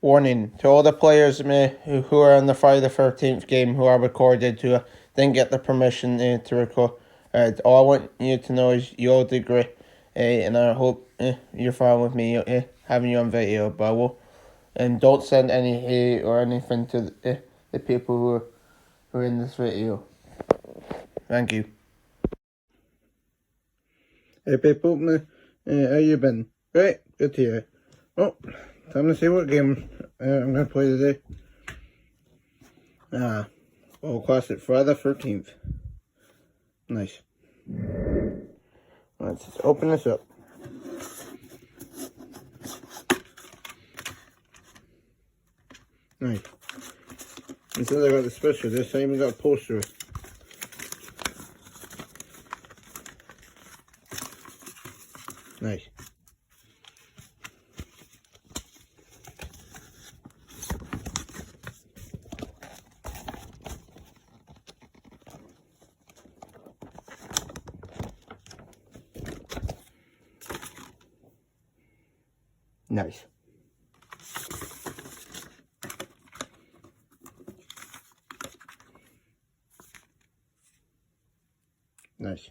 Warning to all the players who are in the Friday the 13th game who are recorded who didn't get the permission to record. All I want you to know is you all did great, and I hope you're fine with me having you on video. But I will, and don't send any hate or anything to the people who are in this video. Thank you. Hey people, how you been? Great, good to hear. Oh, time to see what game I'm going to play today. Oh, Classic Friday the 13th. Nice. Let's just open this up. Nice. Instead I got the special, this time we got a poster. Nice. Nice. Nice.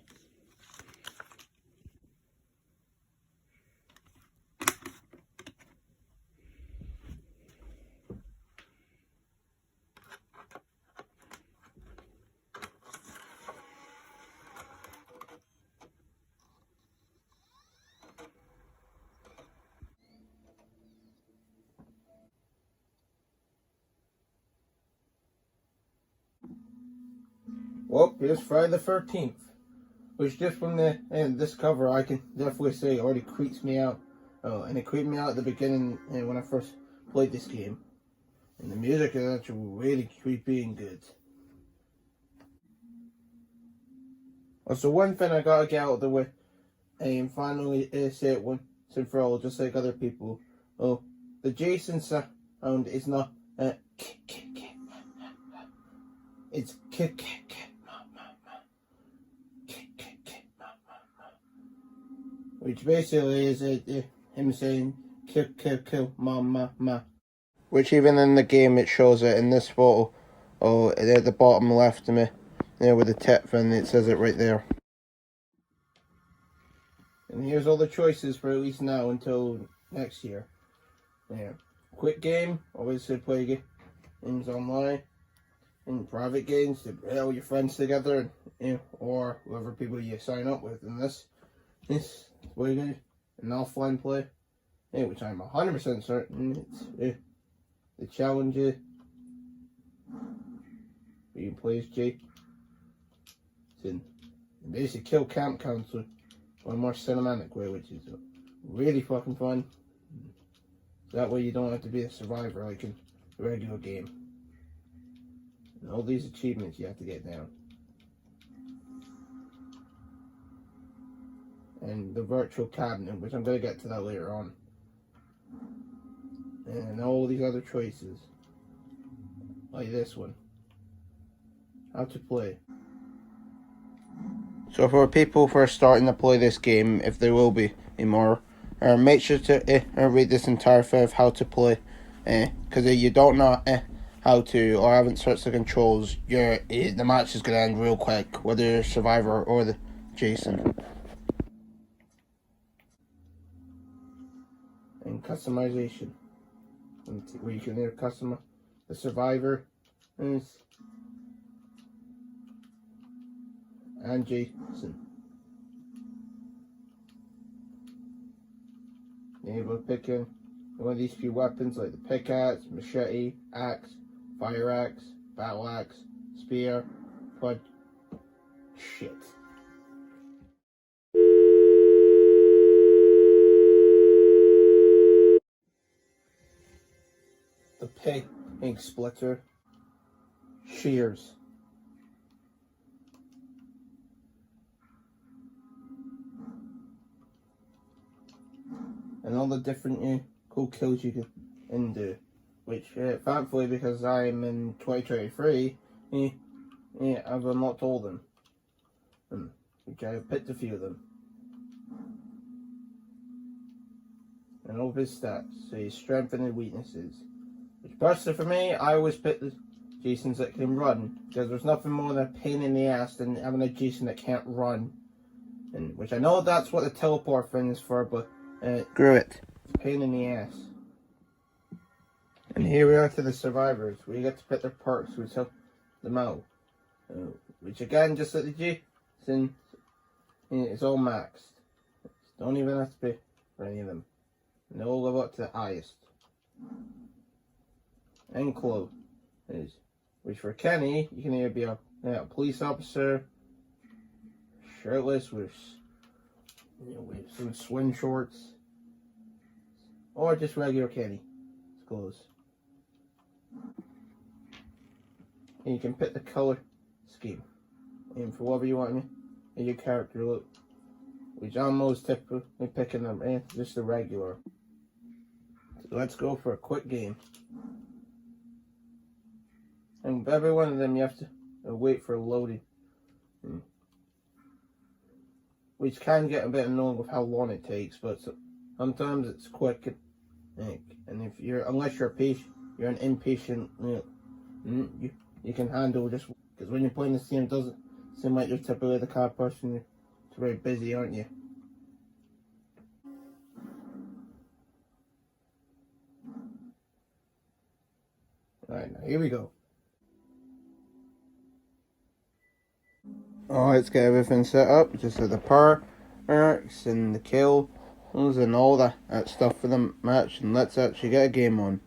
Well, here's Friday the 13th. Which just from this cover, I can definitely say already creeps me out. Oh, and it creeped me out at the beginning when I first played this game. And the music is actually really creepy and good. Also, one thing I gotta get out of the way and finally say it once and for all, just like other people. Oh, the Jason sound is not it's which basically is him saying kill ma. Which even in the game it shows it in this photo. Oh, at the bottom left of me, with the tip and it says it right there. And here's all the choices for at least now until next year. Yeah, quick game, obviously play games online, and private games to play all your friends together, or whoever people you sign up with. And this what you do, an offline play, which I'm 100% certain it's the challenge you can play as Jake. And basically kill camp counselor on a more cinematic way, which is really fucking fun. That way you don't have to be a survivor like in a regular game. And all these achievements you have to get down. And the virtual cabinet, which I'm going to get to that later on. And all these other choices. Like this one. How to play. So for people first starting to play this game, if there will be more, make sure to read this entire thing of how to play. Because if you don't know how to or haven't searched the controls, the match is going to end real quick, whether you're a survivor or the Jason. And customization, where you can either customize the survivor and Jason. You're able to pick in one of these few weapons like the pickaxe, machete, axe, fire axe, battle axe, spear, but shit. The pig ink splitter, shears. And all the different cool kills you can do. Which, thankfully, because I'm in 2023, I've unlocked all of them. Which I have picked a few of them. And all of his stats, so his strengths and his weaknesses. Personally for me, I always pick the Jasons that can run, because there's nothing more than a pain in the ass than having a Jason that can't run. And which I know that's what the teleport thing is for, but screw it. It's a pain in the ass. And here we are to the survivors. We get to pick their perks, which help them out. Which again, just like the Jason, it's all maxed. Don't even have to pay for any of them. And they all live up to the highest. And Chloe is, which for Kenny, you can either be a police officer, shirtless with some swim shorts, or just regular Kenny. It's clothes. And you can pick the color scheme, and for whatever you want in your character look, which I'm most typically picking them, just the regular. So let's go for a quick game. And with every one of them, you have to wait for loading, which can get a bit annoying with how long it takes. But sometimes it's quick, and if unless you're patient, you're an impatient, you can handle just because when you're playing this game, it doesn't seem like you're typically the kind of person who's very busy, aren't you? Alright, now here we go. Oh, let's get everything set up, just with the perks and the kills and all that stuff for the match, and let's actually get a game on.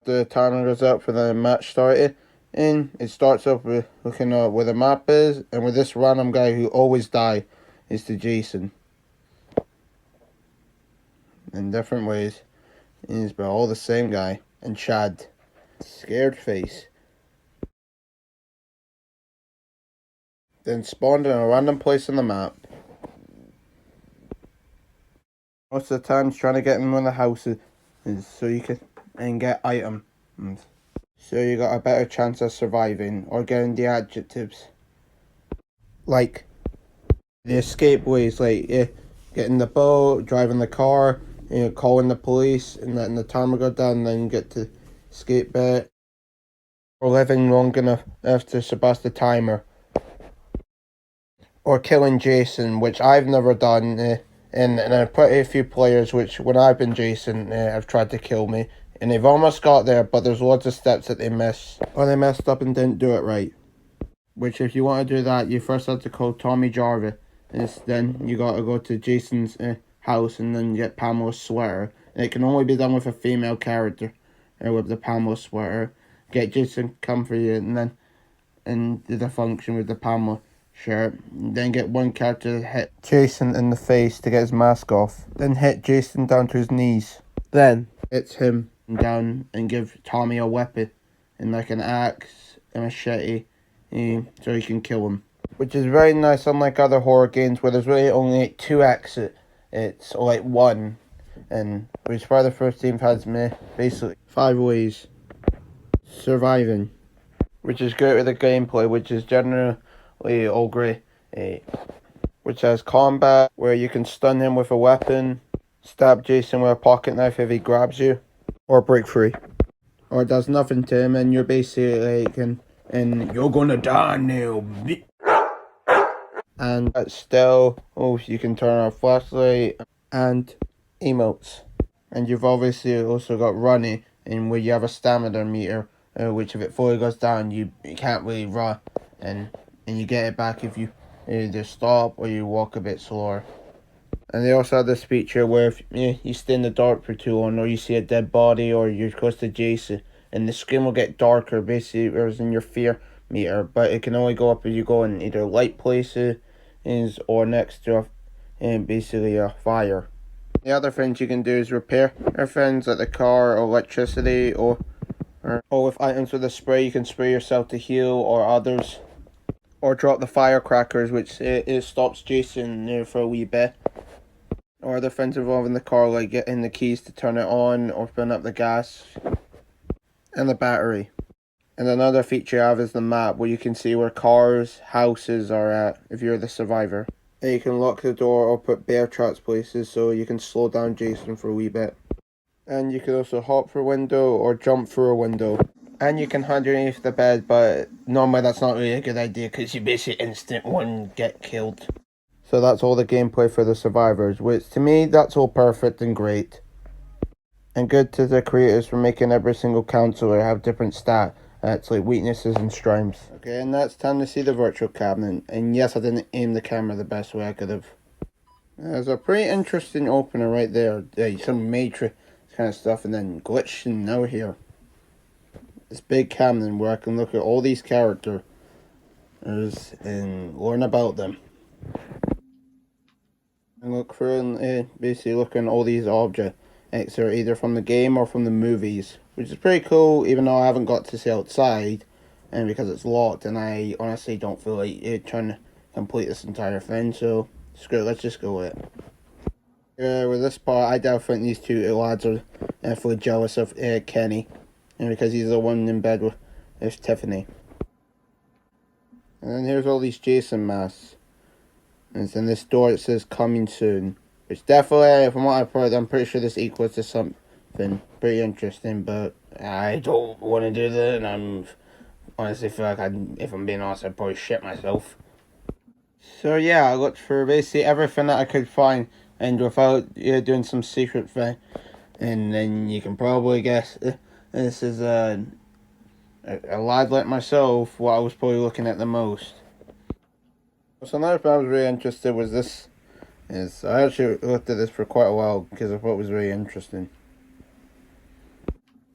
The timer goes up for the match started, and it starts up with looking at where the map is, and with this random guy who always dies is the Jason. In different ways, he's but all the same guy. And Chad, scared face. Then spawned in a random place on the map. Most of the time, trying to get in one of the houses so you can get items. So you got a better chance of surviving or getting the adjectives. Like the escape ways, like getting the boat, driving the car, calling the police and letting the timer go down, and then get to escape bit. Or living long enough to surpass the timer. Or killing Jason, which I've never done. And pretty few players which, when I've been Jason, have tried to kill me. And they've almost got there, but there's lots of steps that they miss. Or they messed up and didn't do it right. Which, if you want to do that, you first have to call Tommy Jarvis. And then you got to go to Jason's house and then get Pamela's sweater. And it can only be done with a female character. With the Pamela sweater. Get Jason come for you and do the function with the Pamela shirt. Then get one character to hit Jason in the face to get his mask off. Then hit Jason down to his knees. Then hits him down and give Tommy a weapon. And like an axe, a machete. So he can kill him. Which is very nice, unlike other horror games where there's really only like 2 exits. It's like 1. And which is why the first team has basically 5 ways surviving. Which is great with the gameplay, which is generally all great. Which has combat, where you can stun him with a weapon, stab Jason with a pocket knife if he grabs you, or break free. Or it does nothing to him and you're basically like, and you're gonna die now. And still, you can turn on a flashlight and emotes. And you've obviously also got running, and where you have a stamina meter, which if it fully goes down, you can't really run, and you get it back if you either stop or you walk a bit slower. And they also have this feature where if you stay in the dark for too long, or you see a dead body, or you're close to Jason, and the screen will get darker, basically, whereas in your fear meter, but it can only go up if you go in either light places or next to basically a fire. The other things you can do is repair things like the car or electricity, or with items with a spray, you can spray yourself to heal or others. Or drop the firecrackers, which it stops Jason for a wee bit. Or other things involving the car, like getting the keys to turn it on or filling up the gas. And the battery. And another feature you have is the map, where you can see where cars, houses are at if you're the survivor. And you can lock the door or put bear traps places so you can slow down Jason for a wee bit. And you can also hop through a window or jump through a window. And you can hide underneath the bed, but normally that's not really a good idea because you basically instant one get killed. So that's all the gameplay for the survivors, which to me that's all perfect and great. And good to the creators for making every single counselor have different stats. It's like weaknesses and strengths. Okay, and that's time to see the virtual cabinet. And yes, I didn't aim the camera the best way I could have. There's a pretty interesting opener right there. Some Matrix kind of stuff, and then glitching out here. This big cabinet where I can look at all these characters and learn about them. And look through and basically look at all these objects. They're either from the game or from the movies, which is pretty cool, even though I haven't got to see outside, and because it's locked, and I honestly don't feel like trying to complete this entire thing, so screw it, let's just go with it. With this part, I definitely think these two lads are definitely jealous of Kenny, and because he's the one in bed with Tiffany. And then here's all these Jason masks, and it's in this door it says coming soon. Which definitely, from what I've heard, I'm pretty sure this equals to something pretty interesting, but I don't want to do that, and I'm honestly feel like if I'm being honest, I'd probably shit myself. So yeah, I looked for basically everything that I could find, and without doing some secret thing, and then you can probably guess this is a lad like myself, what I was probably looking at the most. So another thing I was really interested was this. Yes, I actually looked at this for quite a while because I thought it was really interesting.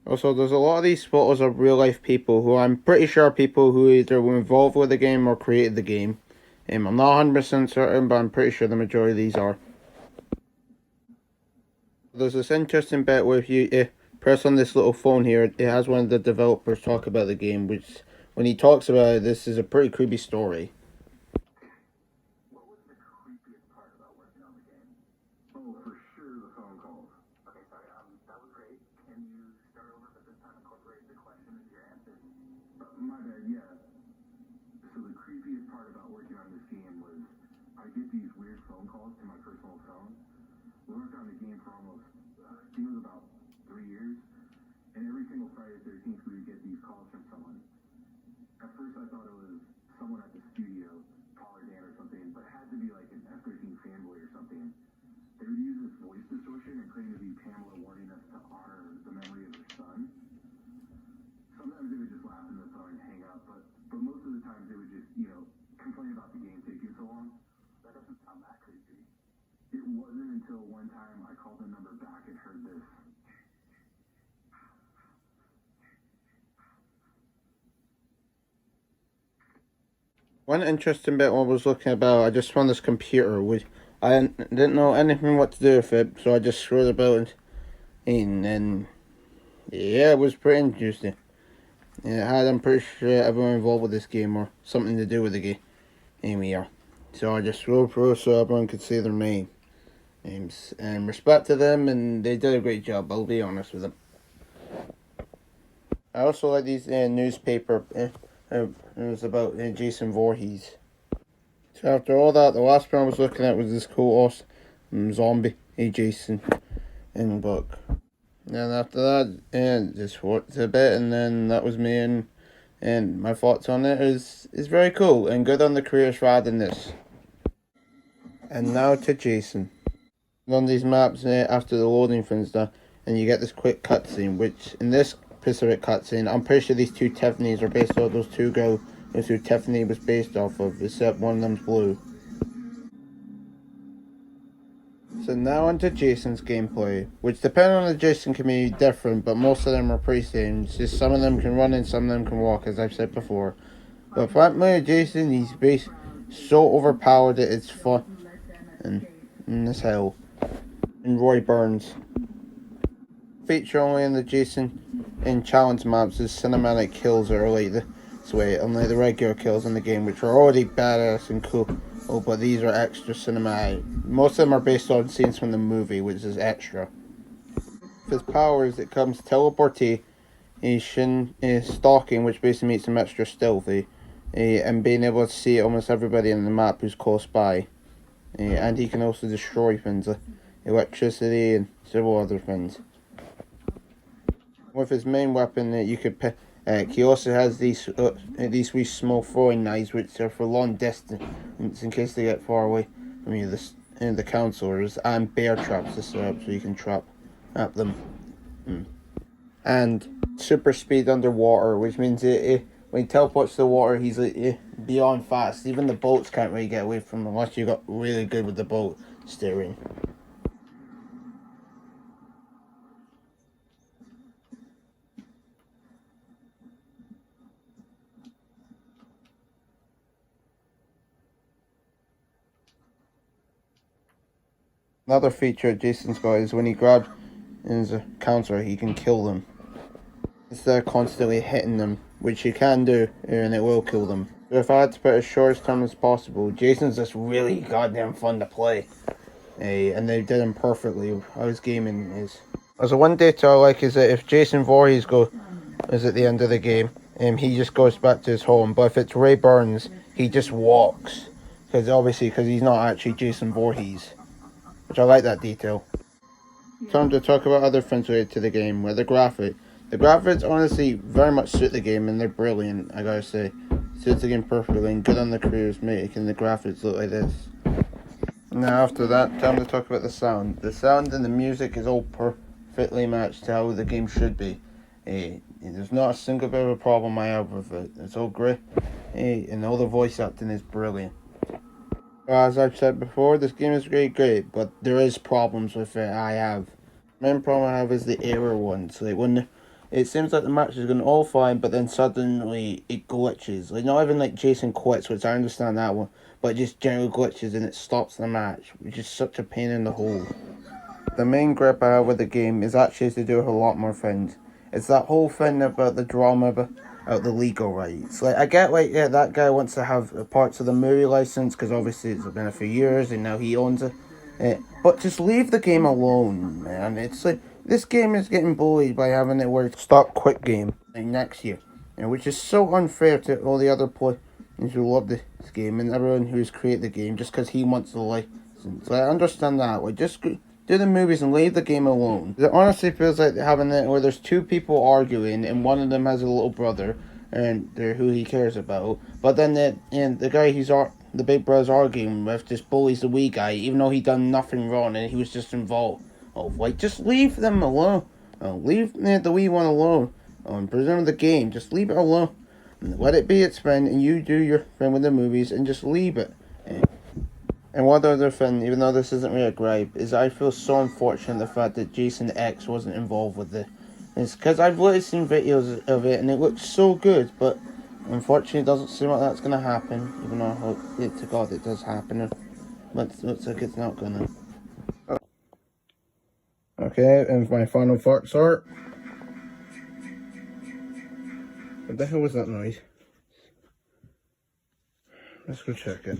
Also, there's a lot of these photos of real life people who I'm pretty sure are people who either were involved with the game or created the game. I'm not 100% certain, but I'm pretty sure the majority of these are. There's this interesting bit where if you press on this little phone here, it has one of the developers talk about the game, which when he talks about it, this is a pretty creepy story. My bad, yeah. So the creepiest part about working on this game was I get these weird phone calls to my personal phone. We worked on the game for almost, I think it was about 3 years, and every single Friday the 13th we would get these calls from someone. At first I thought it was someone at the studio, Paul or Dan or something, but it had to be like an F-13 fanboy or something. They would use this voice distortion and claim to be Pamela warning us to honor the memory of her son. Sometimes they would just laugh in the phone and hang up, but most of the times they would just, complain about the game taking so long. That doesn't sound that creepy. It wasn't until one time I called the number back and heard this. One interesting bit I was looking about, I just found this computer, which I didn't know anything what to do with it, so I just scrolled about and then, yeah, it was pretty interesting. Yeah, I'm pretty sure everyone involved with this game or something to do with the game here. So I just scrolled through so everyone could see their names. And respect to them, and they did a great job, I'll be honest with them. I also like these newspaper, it was about Jason Voorhees. So after all that, the last one I was looking at was this cool awesome zombie Jason in the book. And after that, just watched a bit, and then that was me, and my thoughts on it is very cool, and good on the creators for adding this. And now to Jason. On these maps, after the loading thing's done, and you get this quick cutscene, which in this specific cutscene, I'm pretty sure these two Tiffany's are based off those two girls who Tiffany was based off of, except one of them's blue. So now onto Jason's gameplay, which depending on the Jason can be different, but most of them are pretty same. It's just some of them can run and some of them can walk, as I've said before. But primarily Jason, he's so overpowered that it's fun and as hell. And Roy Burns. Feature only in the Jason in challenge maps is cinematic kills that are like this way, unlike the regular kills in the game, which are already badass and cool. Oh, but these are extra cinematic. Most of them are based on scenes from the movie, which is extra. With his powers, it comes teleportation, stalking, which basically makes him extra stealthy, and being able to see almost everybody on the map who's close by. And he can also destroy things like electricity and several other things. With his main weapon, you could pick. He also has these wee small throwing knives, which are for long distance, in case they get far away from you. The counselors, and bear traps to set up so you can trap them. And super speed underwater, which means when he teleports to the water, he's beyond fast. Even the boats can't really get away from him unless you got really good with the boat steering. Another feature Jason's got is when he grabs his counselor, he can kill them instead of constantly hitting them, which you can do, and it will kill them. So if I had to put as short as time as possible, Jason's just really goddamn fun to play. And they did him perfectly how his gaming is. So one detail I like is that if Jason Voorhees is at the end of the game, he just goes back to his home. But if it's Ray Burns, he just walks, because he's not actually Jason Voorhees, which I like that detail. Time to talk about other things related to the game, where the graphics honestly very much suit the game, and they're brilliant. I gotta say, suits the game perfectly, and good on the creators making the graphics look like this. Now after that, time to talk about the sound. The sound and the music is all perfectly matched to how the game should be. There's not a single bit of a problem I have with it. It's all great, and all the voice acting is brilliant. As I've said before, this game is great, but there is problems with it. The main problem I have is the error ones. Like when it seems like the match is going all fine, but then suddenly it glitches. Like not even like Jason quits, which I understand that one, but it just generally glitches and it stops the match, which is such a pain in the hole. The main gripe I have with the game is actually to do with a lot more things. It's that whole thing about the drama about the legal rights. Like I get that guy wants to have parts of the movie license because obviously it's been a few years and now he owns it. But just leave the game alone, man. It's like this game is getting bullied by having it where it's stop quit game like next year, which is so unfair to all the other players who love this game and everyone who's created the game just because he wants the license. I understand that. Like just do the movies and leave the game alone. It honestly feels like having it where there's two people arguing and one of them has a little brother and they're who he cares about. But then the guy the big brother's arguing with just bullies the wee guy even though he done nothing wrong and he was just involved. Just leave them alone. Leave the wee one alone. Preserve the game. Just leave it alone. Let it be its friend and you do your thing with the movies and just leave it. And one other thing, even though this isn't really a gripe, is I feel so unfortunate the fact that Jason X wasn't involved with it. It's because I've literally seen videos of it and it looks so good, but unfortunately it doesn't seem like that's going to happen, even though I hope to God it does happen. But it looks like it's not going to. Okay, and my final thoughts are... What the hell was that noise? Let's go check it.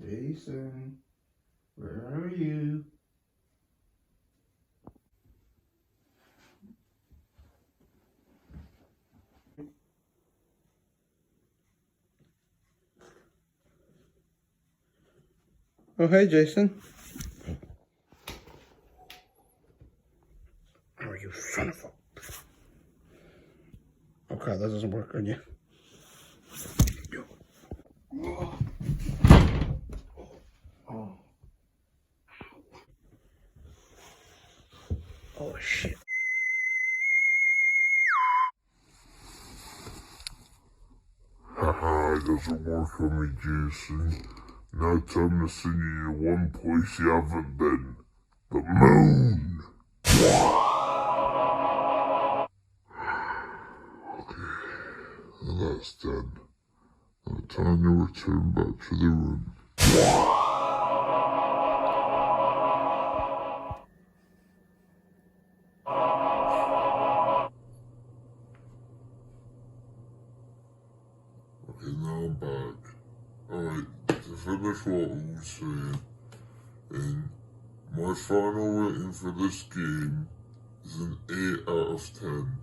Jason, where are you? Oh, hey, Jason. Oh, you son of a... Okay, that doesn't work on you. Oh shit. Haha, it doesn't work on me, Jason. Now time to send you to one place you haven't been. The moon! Okay, now that's done. Now time to return back to the room. Okay, now I'm back. Alright, to finish what I was saying, and my final rating for this game is an 8 out of 10.